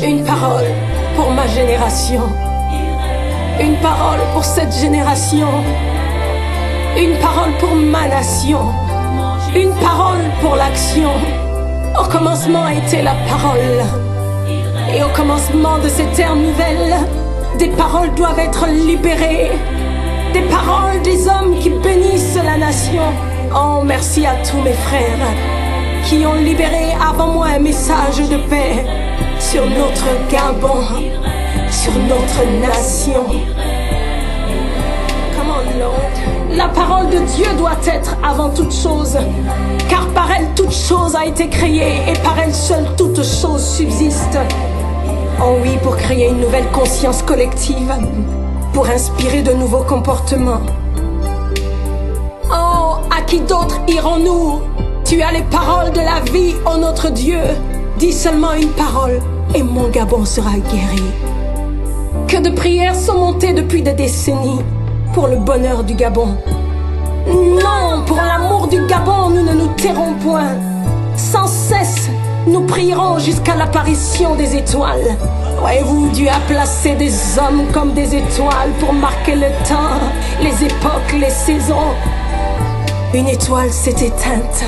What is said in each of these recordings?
Une parole pour ma génération. Une parole pour cette génération. Une parole pour ma nation. Une parole pour l'action. Au commencement était la parole. Et au commencement de cette ère nouvelle, des paroles doivent être libérées. Des paroles des hommes qui bénissent la nation. Oh, merci à tous mes frères qui ont libéré avant moi un message de paix sur notre Gabon, sur notre nation. Come on, Lord. La parole de Dieu doit être avant toute chose, car par elle toute chose a été créée et par elle seule toute chose subsiste. Oh oui, pour créer une nouvelle conscience collective, pour inspirer de nouveaux comportements. Oh, à qui d'autre irons-nous? Tu as les paroles de la vie, ô notre Dieu. Dis seulement une parole et mon Gabon sera guéri. Que de prières sont montées depuis des décennies pour le bonheur du Gabon. Non, pour l'amour du Gabon, nous ne nous tairons point. Sans cesse, nous prierons jusqu'à l'apparition des étoiles. Voyez-vous, Dieu a placé des hommes comme des étoiles pour marquer le temps, les époques, les saisons. Une étoile s'est éteinte.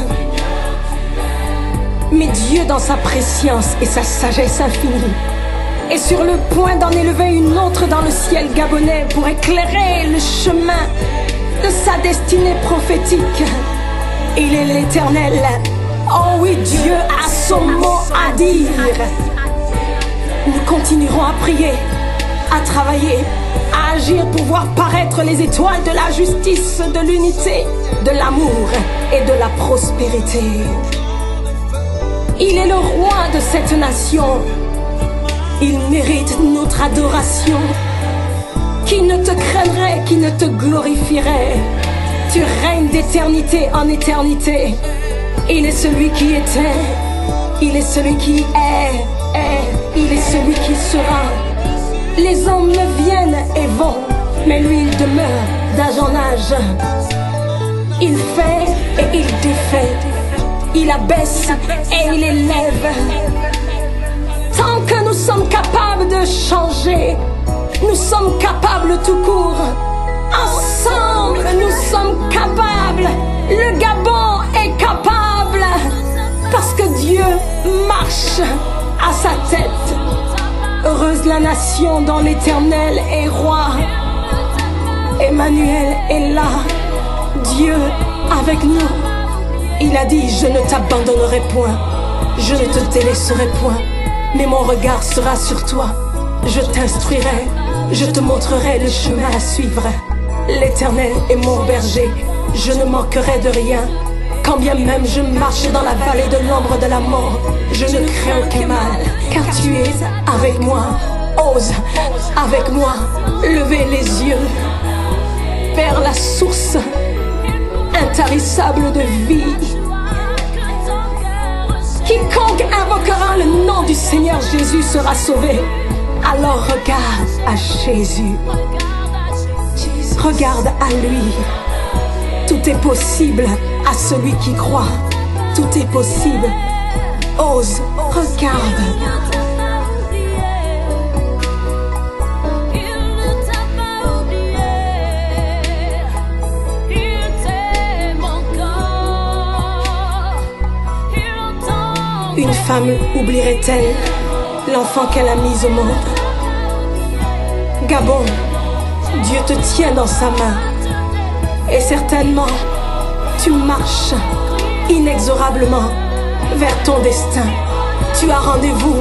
Mais Dieu, dans sa préscience et sa sagesse infinie, est sur le point d'en élever une autre dans le ciel gabonais pour éclairer le chemin de sa destinée prophétique. Il est l'Éternel. Oh oui, Dieu a son mot à dire. Nous continuerons à prier, à travailler, à agir pour voir paraître les étoiles de la justice, de l'unité, de l'amour et de la prospérité. Il est le roi de cette nation. Il mérite notre adoration. Qui ne te craindrait, qui ne te glorifierait? Tu règnes d'éternité en éternité. Il est celui qui était, il est celui qui est, il est celui qui sera. Les hommes viennent et vont, mais lui il demeure d'âge en âge. Il fait et il défait, il abaisse et il élève. Tant que nous sommes capables de changer, nous sommes capables tout court. Ensemble, nous sommes capables. Le Gabon est capable. Parce que Dieu marche à sa tête. Heureuse la nation dont l'Éternel est roi. Emmanuel est là. Dieu avec nous. Il a dit, je ne t'abandonnerai point. Je ne te délaisserai point. Mais mon regard sera sur toi. Je t'instruirai. Je te montrerai le chemin à suivre. L'Éternel est mon berger. Je ne manquerai de rien. Quand bien même je marche dans la vallée de l'ombre de la mort, je ne crains aucun mal, car tu es avec moi. Ose avec moi lever les yeux vers la source intarissable de vie. Quiconque invoquera le nom du Seigneur Jésus sera sauvé. Alors regarde à Jésus, regarde à lui. Tout est possible à celui qui croit. Tout est possible. Ose, regarde. Une femme oublierait-elle l'enfant qu'elle a mis au monde? Gabon, Dieu te tient dans sa main. Et certainement, tu marches inexorablement vers ton destin. Tu as rendez-vous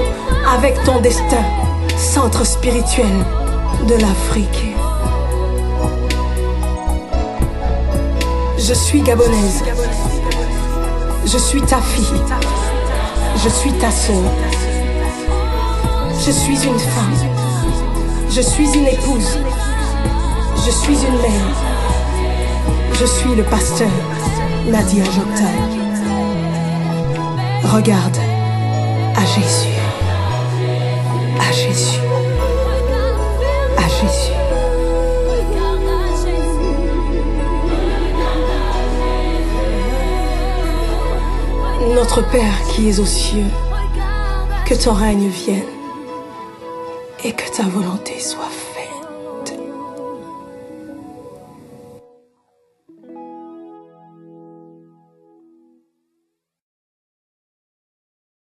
avec ton destin, centre spirituel de l'Afrique. Je suis gabonaise. Je suis ta fille. Je suis ta sœur. Je suis une femme. Je suis une épouse. Je suis une mère. Je suis le pasteur Nadia Jokta. Regarde à Jésus. À Jésus. À Jésus. Notre Père qui es aux cieux, que ton règne vienne et que ta volonté soit faite.